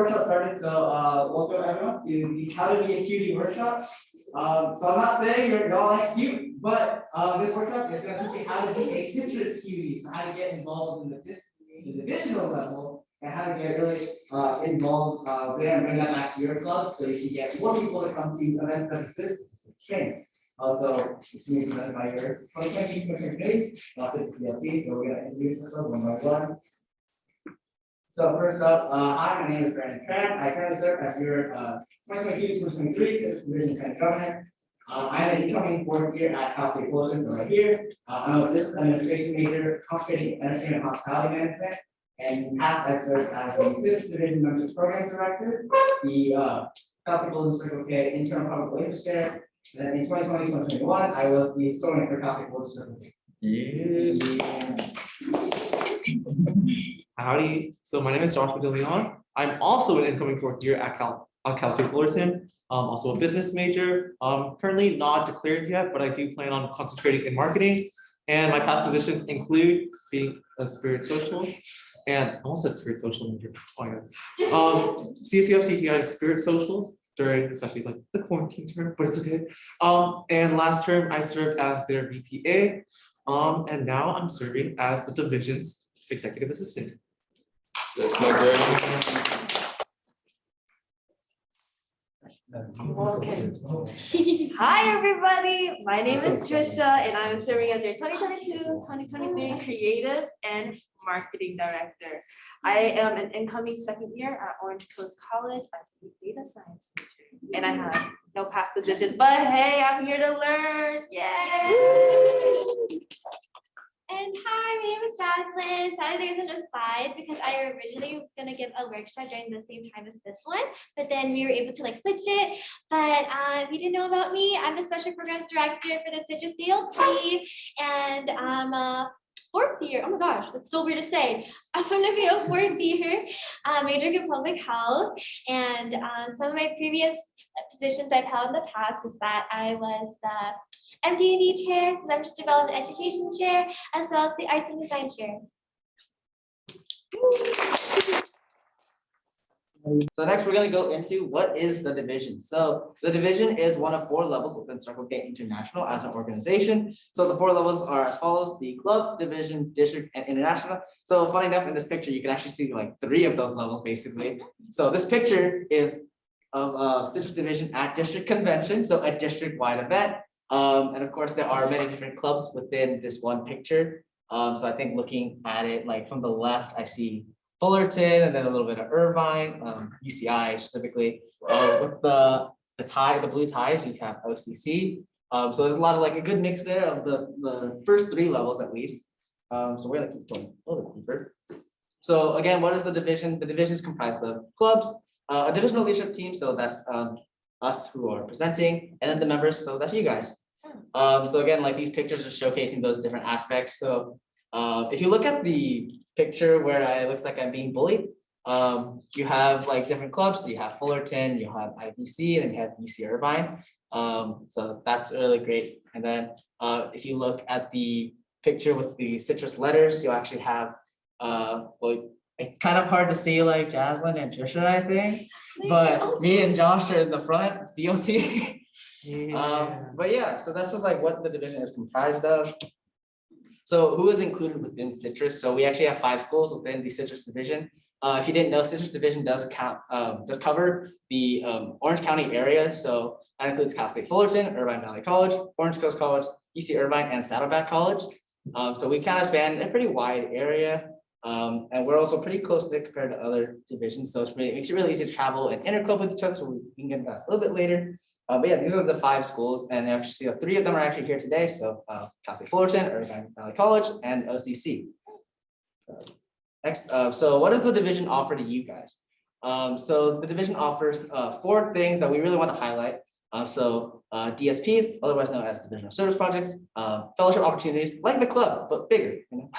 workshop started. So welcome everyone to the How to Be a Cutie workshop. So I'm not saying you're all like cute, but this workshop is going to teach you how to be a citrus cutie. So how to get involved in the divisional level and how to get really involved there and bring that back to your club so you can get more people to come to events such as this training. Also, this is presented by your 2020 committee, Citrus DLC. So we're going to introduce ourselves one by one. So first up, hi, my name is Brandon Tran. I currently serve as your 2022-2023 Citrus Division Lieutenant Governor. I'm an incoming fourth year at Cal State Fullerton, so right here. I'm a business administration major, concentrating entertainment and hospitality management. And in the past, I've served as the Citrus Division Membership Programs Director, the Cal State Fullerton Circle K Internal Public Relations Chair. And then in 2020-2021, I was the historian for Cal State Fullerton Circle K. Yeah. Howdy. So my name is Joshua DeLeon. I'm also an incoming fourth year at Cal State Fullerton. Also a business major. Currently not declared yet, but I do plan on concentrating in marketing. And my past positions include being a spirit social, and I almost said spirit social major. CCF CTI spirit social during especially like the quarantine term, but it's okay. And last term I served as their VPA. And now I'm serving as the division's executive assistant. Hi everybody, my name is Trisha and I'm serving as your 2022-2023 Creative and Marketing Director. I am an incoming second year at Orange Coast College as a data science major. And I have no past positions, but hey, I'm here to learn. Yay! And hi, my name is Jocelyn. Saturday was a slide because I originally was going to give a workshop during the same time as this one, but then we were able to like switch it. But if you didn't know about me, I'm the Special Programs Director for the Citrus DLT, and I'm a fourth year. Oh my gosh, that's so weird to say. I'm going to be a fourth year majoring in public health, and some of my previous positions I've held in the past was that I was the MD&E chair, so Membership Development Education chair, as well as the Arts and Design chair. So next we're going to go into what is the division. So the division is one of 4 levels within Circle K International as an organization. So the 4 levels are as follows: the club, division, district, and international. So funny enough, in this picture, you can actually see like 3 of those levels basically. So this picture is of Citrus Division at district convention, so a district-wide event. And of course, there are many different clubs within this one picture. So I think looking at it like from the left, I see Fullerton and then a little bit of Irvine, UCI specifically. With the blue ties, you have OCC. So there's a lot of like a good mix there of the first 3 levels at least. So we're gonna keep going a little bit deeper. So again, what is the division? The division is comprised of clubs, a divisional leadership team. So that's us who are presenting, and then the members, so that's you guys. So again, like these pictures are showcasing those different aspects. So if you look at the picture where it looks like I'm being bullied, you have like different clubs. So you have Fullerton, you have IBC, and you have UC Irvine. So that's really great. And then if you look at the picture with the citrus letters, you'll actually have well, it's kind of hard to see like Jaslyn and Trisha, I think, but me and Josh are in the front, DOT. But yeah, so that's just like what the division is comprised of. So who is included within Citrus? So we actually have 5 schools within the Citrus Division. If you didn't know, Citrus Division does cover the Orange County area. So that includes Cal State Fullerton, Irvine Valley College, Orange Coast College, UC Irvine, and Saddleback College. So we kind of span a pretty wide area. And we're also pretty close knit compared to other divisions, so it makes it really easy to travel and interclub with each other. So we can get that a little bit later. But yeah, these are the 5 schools, and you actually see 3 of them are actually here today. So Cal State Fullerton, Irvine Valley College, and OCC. Next, so what does the division offer to you guys? So the division offers 4 things that we really want to highlight. DSPs, otherwise known as divisional service projects, fellowship opportunities, like the club, but bigger, you know.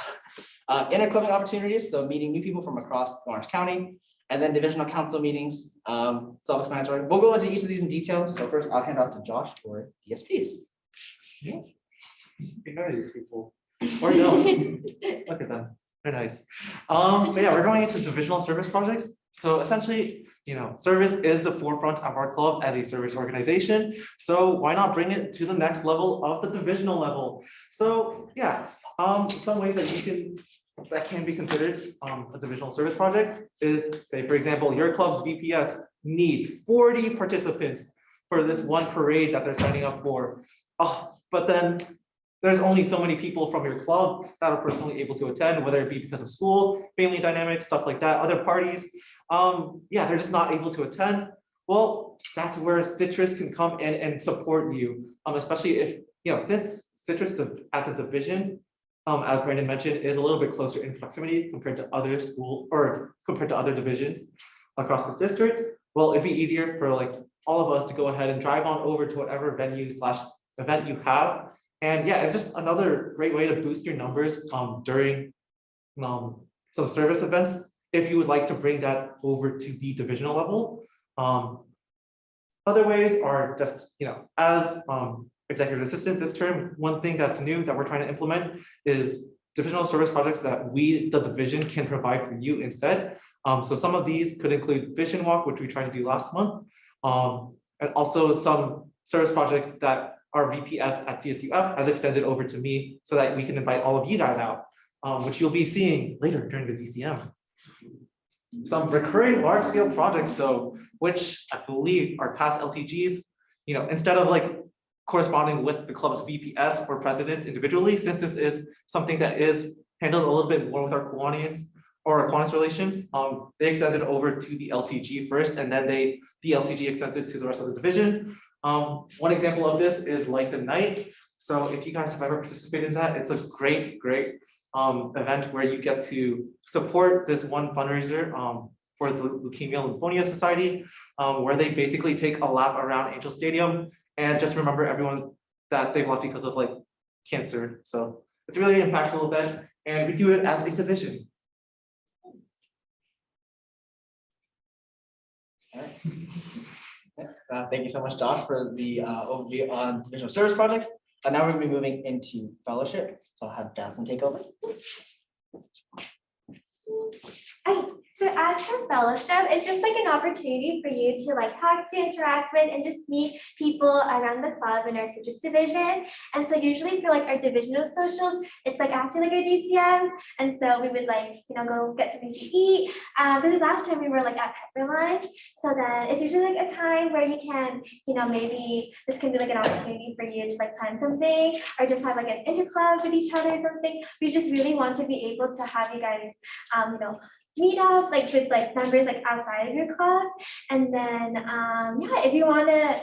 Interclubbing opportunities, so meeting new people from across Orange County, and then divisional council meetings, self-explanatory. We'll go into each of these in detail. So first, I'll hand off to Josh for DSPs. You know these people, or no? Look at them. Very nice. But yeah, we're going into divisional service projects. So essentially, service is the forefront of our club as a service organization. So why not bring it to the next level of the divisional level? So yeah, some ways that can be considered a divisional service project is, say, for example, your club's VPS needs 40 participants for this one parade that they're signing up for. But then there's only so many people from your club that are personally able to attend, whether it be because of school, family dynamics, stuff like that, other parties. Yeah, they're just not able to attend. Well, that's where Citrus can come in and support you, especially if, since Citrus as a division, as Brandon mentioned, is a little bit closer in proximity compared to other compared to other divisions across the district. Well, it'd be easier for like all of us to go ahead and drive on over to whatever venue/event you have. And yeah, it's just another great way to boost your numbers during some service events if you would like to bring that over to the divisional level. Other ways are just, as executive assistant this term, one thing that's new that we're trying to implement is divisional service projects that we, the division, can provide for you instead. So some of these could include Vision Walk, which we tried to do last month, and also some service projects that our VPS at CSUF has extended over to me so that we can invite all of you guys out, which you'll be seeing later during the DCM. Some recurring large-scale projects though, which I believe are past LTGs, instead of like corresponding with the club's VPS or president individually, since this is something that is handled a little bit more with our Kiwanians or our Kiwanis relations, they extended over to the LTG first, and then the LTG extended to the rest of the division. One example of this is Light the Night. So if you guys have ever participated in that, it's a great event where you get to support this one fundraiser for the Leukemia and Lymphoma Society, where they basically take a lap around Angel Stadium and just remember everyone that they've lost because of like cancer. So it's a really impactful event, and we do it as a division. Thank you so much, Josh, for the overview on divisional service projects. And now we're going to be moving into fellowship. So I'll have Jaslyn take over. Hi. So as for fellowship, it's just like an opportunity for you to like talk to, interact with, and just meet people around the club in our Citrus division. And so usually for like our divisional socials, it's like after like our DCMs. And so we would like, go get something to eat. But the last time we were like at pepper lunch. So then it's usually like a time where you can, maybe this can be like an opportunity for you to like plan something or just have like an interclub with each other or something. We just really want to be able to have you guys, meet up like with like members like outside of your club, and then yeah, if you want to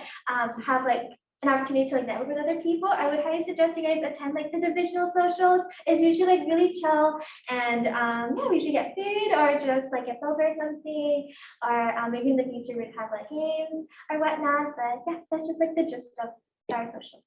have like an opportunity to like network with other people, I would highly suggest you guys attend like the divisional socials. It's usually like really chill, and yeah, we usually get food or just like get over something, or maybe in the future we'd have like games or whatnot. But yeah, that's just like the gist of our socials.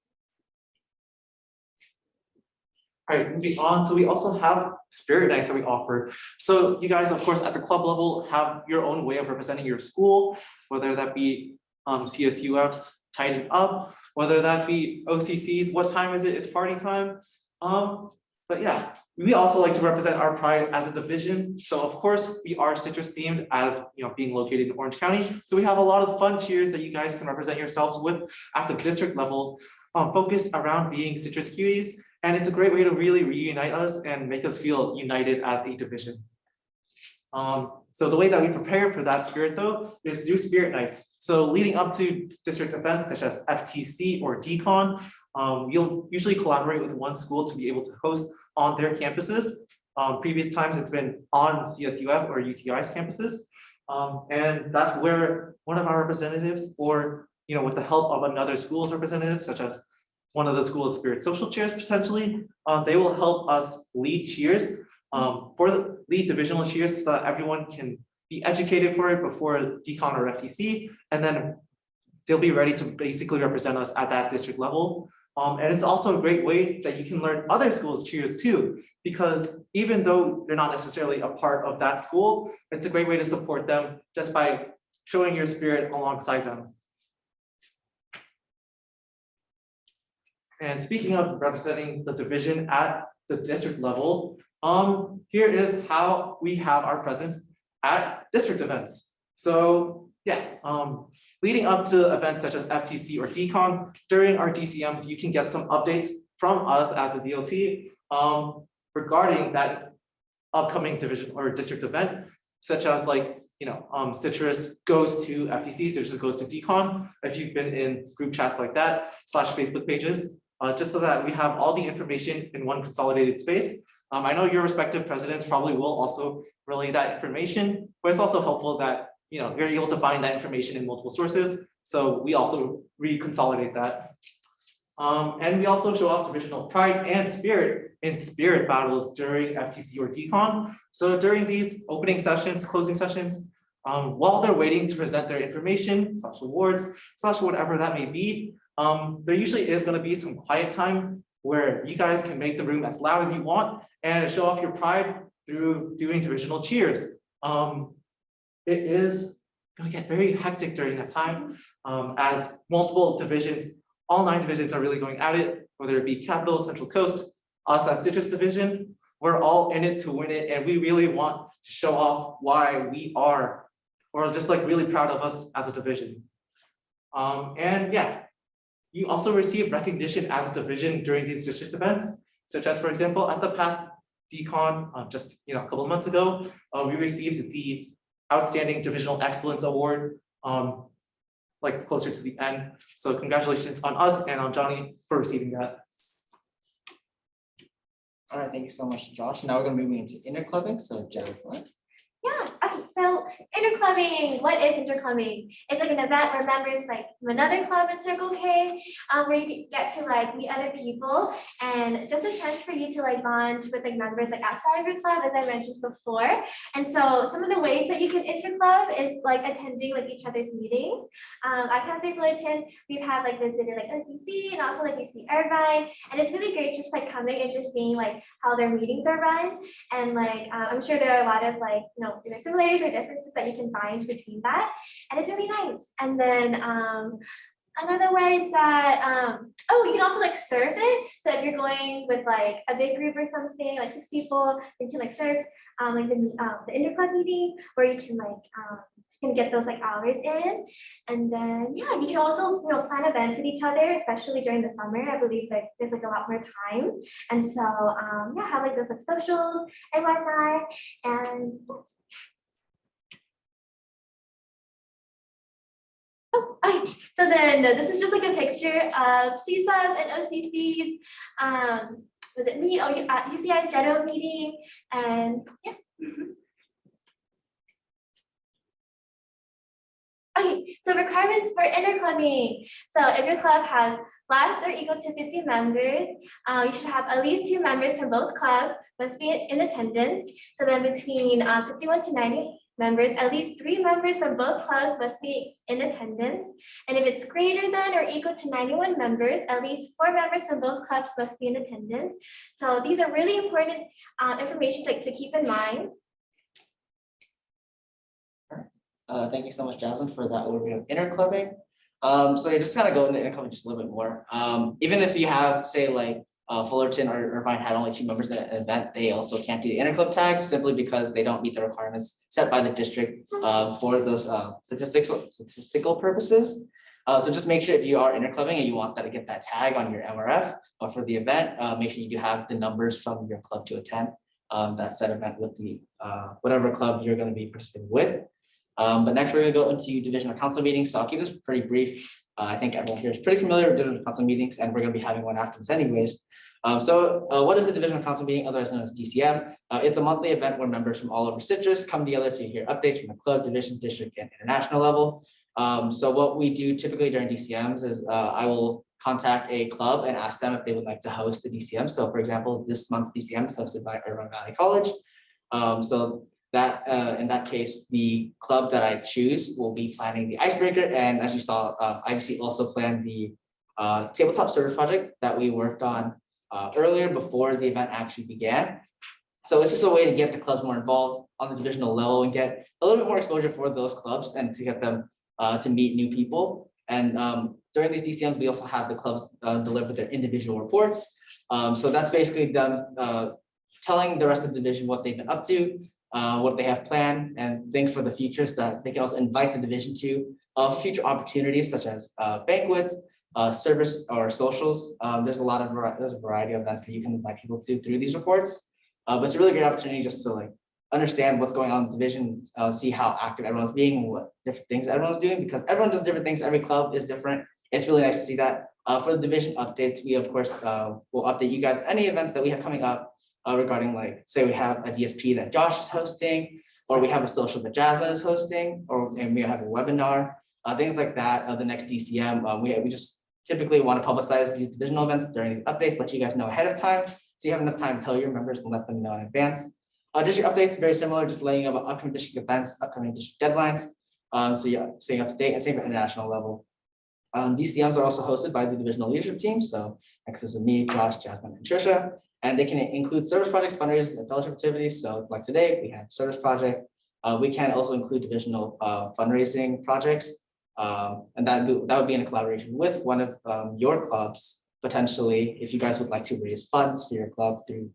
All right, moving on. So we also have spirit nights that we offer. So you guys, of course, at the club level have your own way of representing your school, whether that be CSUF's Tighten Up, whether that be OCC's What Time Is It? It's Party Time. But yeah, we also like to represent our pride as a division. So of course, we are Citrus themed as being located in Orange County. So we have a lot of fun cheers that you guys can represent yourselves with at the district level, focused around being Citrus Cuties. And it's a great way to really reunite us and make us feel united as a division. So the way that we prepare for that spirit though is do spirit nights. So leading up to district events such as FTC or DCON, you'll usually collaborate with one school to be able to host on their campuses. Previous times it's been on CSUF or UCI's campuses. And that's where one of our representatives, or with the help of another school's representative, such as one of the school's spirit social chairs potentially, they will help us lead cheers for the lead divisional cheers so that everyone can be educated for it before DCON or FTC, and then they'll be ready to basically represent us at that district level. And it's also a great way that you can learn other schools' cheers too, because even though they're not necessarily a part of that school, it's a great way to support them just by showing your spirit alongside them. And speaking of representing the division at the district level, Here is how we have our presence at district events. So yeah, leading up to events such as FTC or DCON, during our DCMs, you can get some updates from us as a DLT regarding that upcoming division or district event, such as like, Citrus goes to FTC, Citrus goes to DCON, if you've been in group chats like that, / Facebook pages, just so that we have all the information in one consolidated space. I know your respective presidents probably will also relay that information, but it's also helpful that you're able to find that information in multiple sources. So we also reconsolidate that. And we also show off divisional pride and spirit in spirit battles during FTC or DCON. So during these opening sessions, closing sessions, while they're waiting to present their information, / awards, / whatever that may be, there usually is going to be some quiet time where you guys can make the room as loud as you want and show off your pride through doing divisional cheers. It is going to get very hectic during that time as multiple divisions, all 9 divisions are really going at it, whether it be Capital, Central Coast, us as Citrus Division, we're all in it to win it. And we really want to show off why we are, or just like really proud of us as a division. And yeah, you also receive recognition as a division during these district events, such as, for example, at the past DCON, just a couple of months ago, we received the Outstanding Divisional Excellence Award, like closer to the end. So congratulations on us and on Johnny for receiving that. All right, thank you so much, Josh. Now we're gonna move into interclubbing. So Jaslyn. Yeah, okay, so interclubbing, what is interclubbing? It's like an event where members like from another club in Circle K, where you get to like meet other people and just a chance for you to like bond with like members like outside of your club, as I mentioned before. And so some of the ways that you can interclub is like attending like each other's meetings. At Cal State Fullerton, we've had like visited like NCC and also like UC Irvine, and it's really great just like coming and just seeing like how their meetings are run. And like I'm sure there are a lot of like either similarities or differences that you can find between that, and it's really nice. And then another way is that you can also like serve it. So if you're going with like a big group or something, like 6 people, you can like serve like the interclub meeting, where you can like can get those like hours in. And then yeah, you can also plan events with each other, especially during the summer. I believe like there's like a lot more time, and so yeah, have like those like socials and whatnot. And okay. So then this is just like a picture of CSUB and OCC's was it me at UCI's General meeting, and yeah. Okay, so requirements for interclubbing. So if your club has less or equal to 50 members, you should have at least 2 members from both clubs must be in attendance. So then between 51 to 90 members, at least 3 members from both clubs must be in attendance. And if it's greater than or equal to 91 members, at least 4 members from both clubs must be in attendance. So these are really important information to keep in mind. Thank you so much, Jasmine, for that overview of interclubbing. So you just kind of go into interclubbing just a little bit more. Even if you have, say, like Fullerton or Irvine had only 2 members in an event, they also can't do the interclub tag simply because they don't meet the requirements set by the district for those statistical purposes. So just make sure if you are interclubbing and you want that to get that tag on your MRF or for the event, make sure you do have the numbers from your club to attend that said event with the whatever club you're going to be participating with. But next we're going to go into divisional council meetings. So I'll keep this pretty brief. I think everyone here is pretty familiar with divisional council meetings, and we're going to be having one after this anyways. What is the divisional council meeting, otherwise known as DCM? It's a monthly event where members from all over Citrus come together to hear updates from the club, division, district, and international level. So what we do typically during DCMs is I will contact a club and ask them if they would like to host the DCM. So for example, this month's DCM is hosted by Irvine Valley College. So that in that case, the club that I choose will be planning the icebreaker. And as you saw, IBC also planned the tabletop service project that we worked on earlier before the event actually began. So it's just a way to get the clubs more involved on the divisional level and get a little bit more exposure for those clubs and to get them to meet new people. And during these DCMs, we also have the clubs deliver their individual reports. So that's basically done telling the rest of the division what they've been up to, what they have planned, and things for the future, so that they can also invite the division to future opportunities such as banquets, service or socials. There's a variety of events that you can invite people to through these reports. But it's a really great opportunity just to like understand what's going on in the division, see how active everyone's being, and what different things everyone's doing, because everyone does different things. Every club is different. It's really nice to see that. For the division updates, we of course will update you guys any events that we have coming up regarding, like, say we have a DSP that Josh is hosting, or we have a social that Jasmine is hosting, and we have a webinar, things like that. The next DCM, we just typically want to publicize these divisional events during these updates, let you guys know ahead of time, so you have enough time to tell your members and let them know in advance. District updates, very similar, just letting you know about upcoming district events, upcoming district deadlines. So yeah, staying up to date, and same for international level. DCMs are also hosted by the Divisional Leadership Team. So access with me, Josh, Jasmine, and Trisha. And they can include service projects, fundraisers, and fellowship activities. So like today, we have a service project. We can also include divisional fundraising projects. And that would be in a collaboration with one of your clubs, potentially, if you guys would like to raise funds for your club through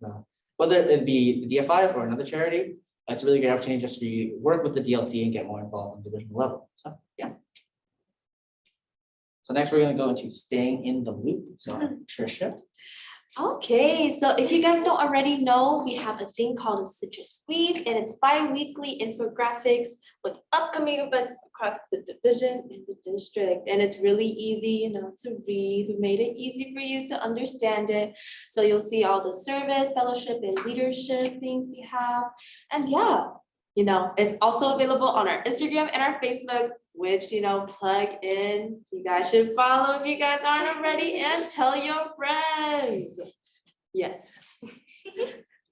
whether it be the DFIs or another charity. It's a really great opportunity just for you to work with the DLT and get more involved on the divisional level. So yeah. So next we're going to go into staying in the loop. So Trisha. Okay, so if you guys don't already know, we have a thing called a Citrus Squeeze, and it's bi-weekly infographics with upcoming events across the division and the district. And it's really easy, to read. We made it easy for you to understand it. So you'll see all the service, fellowship, and leadership things we have. And yeah, it's also available on our Instagram and our Facebook, which, plug in. You guys should follow if you guys aren't already, and tell your friends. Yes. All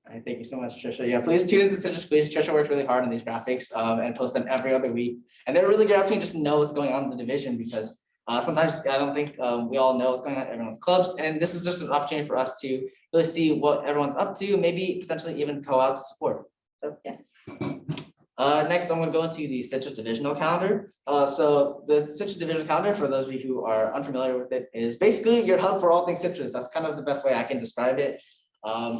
right, thank you so much, Trisha. Yeah, please tune into Citrus Squeeze. Trisha worked really hard on these graphics and post them every other week. And they're really good opportunity just to know what's going on in the division, because sometimes I don't think we all know what's going on at everyone's clubs. And this is just an opportunity for us to really see what everyone's up to, maybe potentially even go out to support. So yeah. Next, I'm going to go into the Citrus Divisional Calendar. So the Citrus Divisional Calendar, for those of you who are unfamiliar with it, is basically your hub for all things Citrus. That's kind of the best way I can describe it.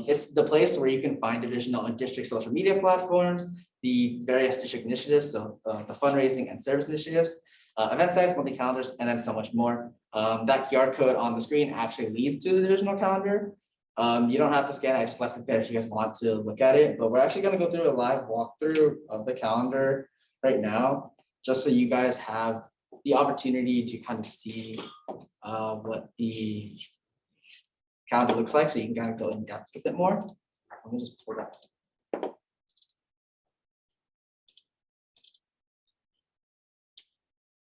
It's the place where you can find divisional and district social media platforms, the various district initiatives, so the fundraising and service initiatives, event sites, monthly calendars, and then so much more. That QR code on the screen actually leads to the divisional calendar. You don't have to scan it. I just left it there if you guys want to look at it, but we're actually going to go through a live walkthrough of the calendar right now, just so you guys have the opportunity to kind of see what the calendar looks like, so you can kind of go in depth a bit more. Let me just pull that.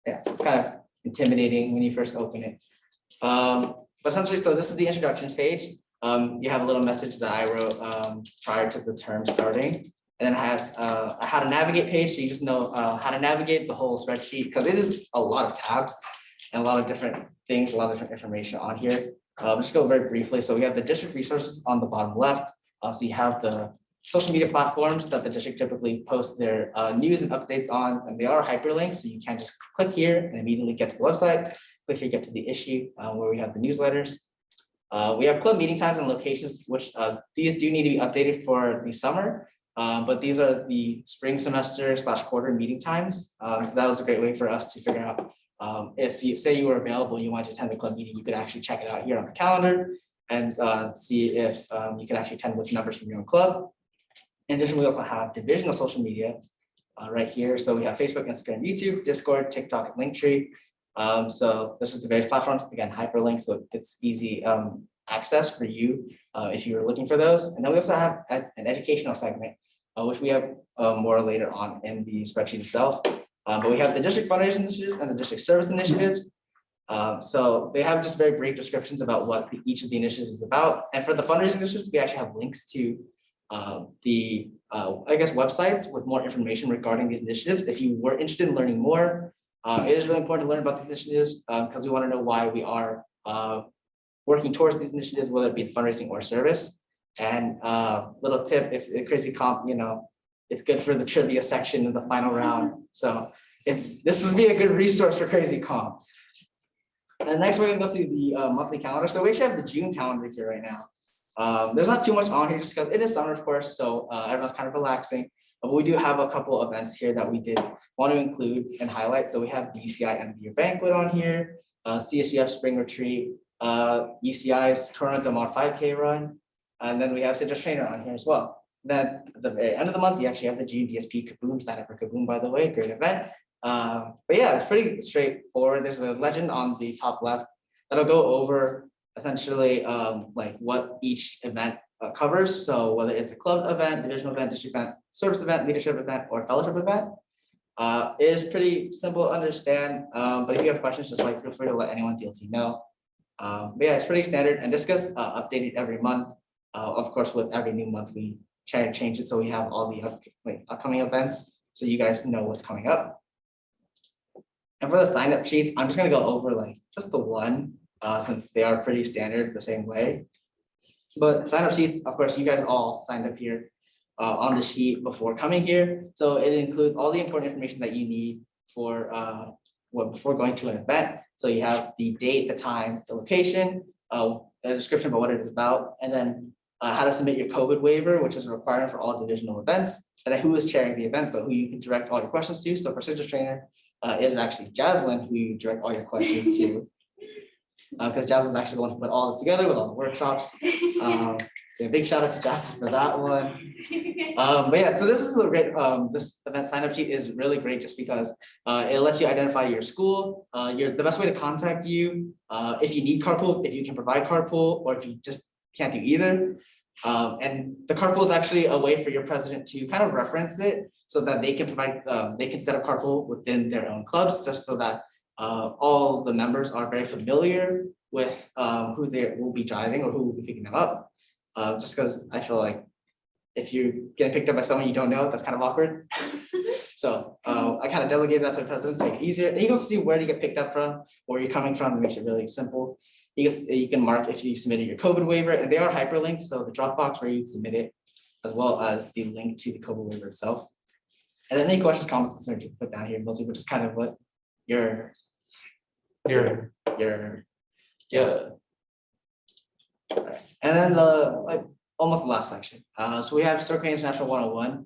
Yeah, so it's kind of intimidating when you first open it. But essentially, so this is the introductions page. You have a little message that I wrote prior to the term starting, and then it has a how to navigate page, so you just know how to navigate the whole spreadsheet, because it is a lot of tabs and a lot of different things, a lot of different information on here. Just go very briefly. So we have the district resources on the bottom left. So you have the social media platforms that the district typically posts their news and updates on, and they are hyperlinks, so you can just click here and immediately get to the website. Click here, get to the issue where we have the newsletters. We have club meeting times and locations, which these do need to be updated for the summer, but these are the spring semester / quarter meeting times. So that was a great way for us to figure out if you say you were available and you wanted to attend the club meeting, you could actually check it out here on the calendar and see if you can actually attend with members from your own club. In addition, we also have divisional social media right here. So we have Facebook, Instagram, YouTube, Discord, TikTok, and Linktree. So this is the various platforms, again, hyperlinks, so it's easy access for you if you were looking for those. And then we also have an educational segment, which we have more later on in the spreadsheet itself. But we have the district fundraising initiatives and the district service initiatives. So they have just very brief descriptions about what each of the initiatives is about. And for the fundraising initiatives, we actually have links to the websites with more information regarding these initiatives. If you were interested in learning more, it is really important to learn about these initiatives because we want to know why we are working towards these initiatives, whether it be fundraising or service. And little tip, if Crazy Comp, it's good for the trivia section in the final round. So this would be a good resource for Crazy Comp. And next we're gonna go to the monthly calendar. So we actually have the June calendar here right now. There's not too much on here just because it is summer, of course, so everyone's kind of relaxing. But we do have a couple events here that we did want to include and highlight. So we have the UCI end of year banquet on here, CSUF spring retreat, UCI's Corona Del Mar 5K run, and then we have Citrus Trainer on here as well. Then at the very end of the month, you actually have the June DSP Kaboom. Sign up for Kaboom, by the way, great event. But yeah, it's pretty straightforward. There's a legend on the top left that'll go over essentially like what each event covers. So whether it's a club event, divisional event, district event, service event, leadership event, or fellowship event, it is pretty simple to understand. But if you have questions, just like feel free to let anyone DLT know. But yeah, it's pretty standard, and this gets updated every month. Of course, with every new month, we try to change it so we have all the upcoming events, so you guys know what's coming up. And for the sign up sheets, I'm just gonna go over like just the one, since they are pretty standard the same way. But sign up sheets, of course, you guys all signed up here on the sheet before coming here. So it includes all the important information that you need for before going to an event. So you have the date, the time, the location, a description about what it is about, and then how to submit your COVID waiver, which is a requirement for all divisional events, and then who is chairing the event, so who you can direct all your questions to. So for Citrus Trainer, it is actually Jaslyn who you direct all your questions to. Because Jaslyn's actually the one who put all this together with all the workshops. So a big shout out to Jaslyn for that one. But yeah, so this is a great, this event sign up sheet is really great just because it lets you identify your school, the best way to contact you, if you need carpool, if you can provide carpool, or if you just can't do either. And the carpool is actually a way for your president to kind of reference it so that they can provide, they can set up carpool within their own clubs, just so that all the members are very familiar with who they will be driving or who will be picking them up. Just because I feel like if you're getting picked up by someone you don't know, that's kind of awkward. So I kind of delegated that to the president to make it easier. And you can see where you get picked up from, where you're coming from. It makes it really simple. You can mark if you submitted your COVID waiver, and they are hyperlinked. So the Dropbox where you submit it, as well as the link to the COVID waiver itself. And then any questions, comments, concerns you can put down here, mostly, which is kind of what your yeah. And then the almost the last section. So we have Circle International 101.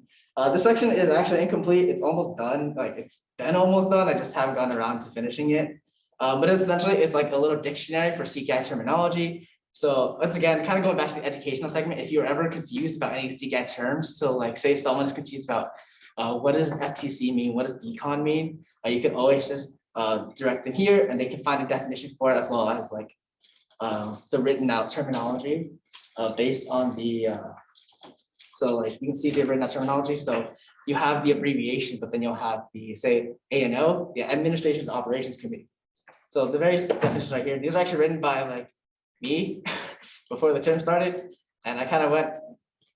This section is actually incomplete. It's almost done. Like it's been almost done. I just haven't gotten around to finishing it. But it's essentially it's like a little dictionary for CKI terminology. So once again, kind of going back to the educational segment, if you're ever confused about any CKI terms, so like say someone's confused about what does FTC mean, what does decon mean, you can always just direct them here, and they can find a definition for it, as well as like the written out terminology based on the so like you can see the written out terminology. So you have the abbreviation, but then you'll have the say ANO, the Administration's Operations Committee. So the various definitions right here, these are actually written by like me before the term started, and I kind of went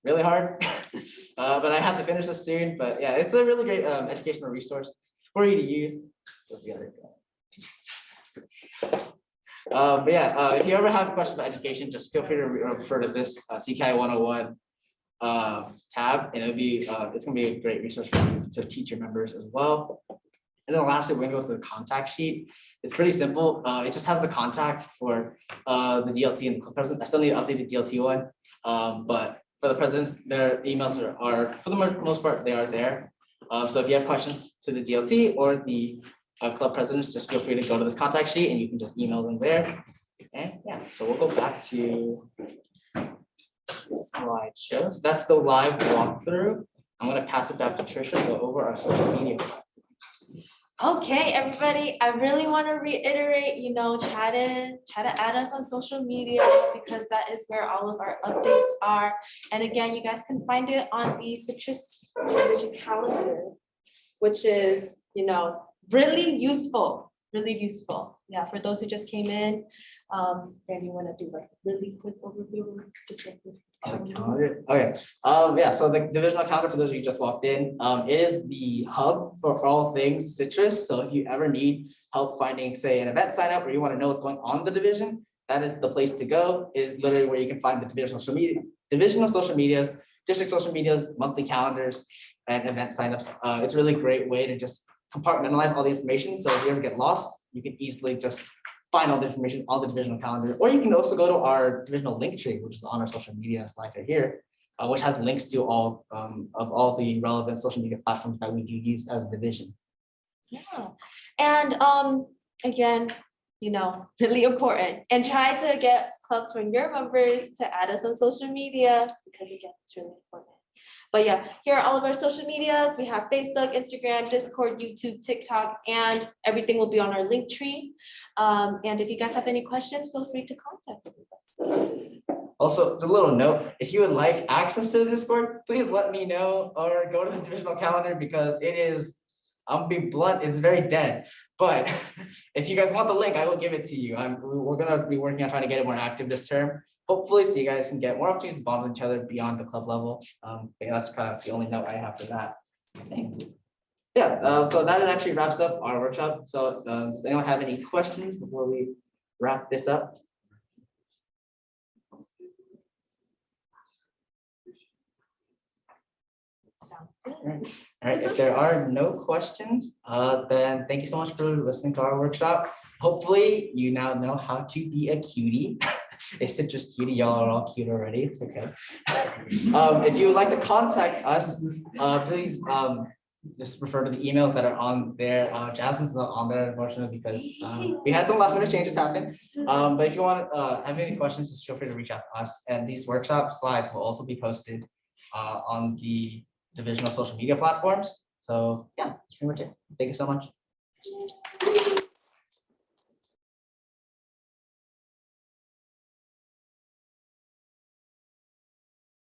really hard, but I have to finish this soon. But yeah, it's a really great educational resource for you to use. But yeah, if you ever have questions about education, just feel free to refer to this CKI 101 tab, and it'll be it's gonna be a great resource for you to teach your members as well. And then lastly, we're gonna go to the contact sheet. It's pretty simple. It just has the contact for the DLT and the club president. I still need to update the DLT one, but for the presidents, their emails are for the most part they are there. So if you have questions to the DLT or the club presidents, just feel free to go to this contact sheet and you can just email them there. And yeah, so we'll go back to slideshows. That's the live walkthrough. I'm gonna pass it back to Trisha to go over our social media. Okay, everybody, I really want to reiterate, try to add us on social media, because that is where all of our updates are. And again, you guys can find it on the Citrus Division calendar, which is, really useful. Yeah, for those who just came in, and you want to do like a really quick overview, just like this. Calendar. Okay. Yeah. So the divisional calendar, for those of you who just walked in, it is the hub for all things Citrus. So if you ever need help finding, say, an event sign up, or you want to know what's going on in the division, that is the place to go. It is literally where you can find the divisional social medias, district social medias, monthly calendars, and event signups. It's a really great way to just compartmentalize all the information. So if you ever get lost, you can easily just find all the information on the divisional calendar, or you can also go to our divisional link tree, which is on our social media slide right here, which has links to all of all the relevant social media platforms that we do use as a division. Yeah, and again, really important, and try to get clubs from your members to add us on social media, because again, it's really important. But yeah, here are all of our social medias. We have Facebook, Instagram, Discord, YouTube, TikTok, and everything will be on our link tree. And if you guys have any questions, feel free to contact us. Also, a little note, if you would like access to the Discord, please let me know or go to the divisional calendar, because it is, I'm being blunt, it's very dead. But if you guys want the link, I will give it to you. We're gonna be working on trying to get it more active this term, hopefully, so you guys can get more opportunities to bond with each other beyond the club level. But yeah, that's kind of the only note I have for that thing. Yeah, so that actually wraps up our workshop. So does anyone have any questions before we wrap this up? Sounds good. All right, if there are no questions, then thank you so much for listening to our workshop. Hopefully, you now know how to be a cutie. A citrus cutie, y'all are all cute already, it's okay. If you would like to contact us, please just refer to the emails that are on there. Jasmine's not on there unfortunately because we had some last minute changes happen. But if you want have any questions, just feel free to reach out to us. And these workshop slides will also be posted on the divisional social media platforms. So yeah, that's pretty much it. Thank you so much.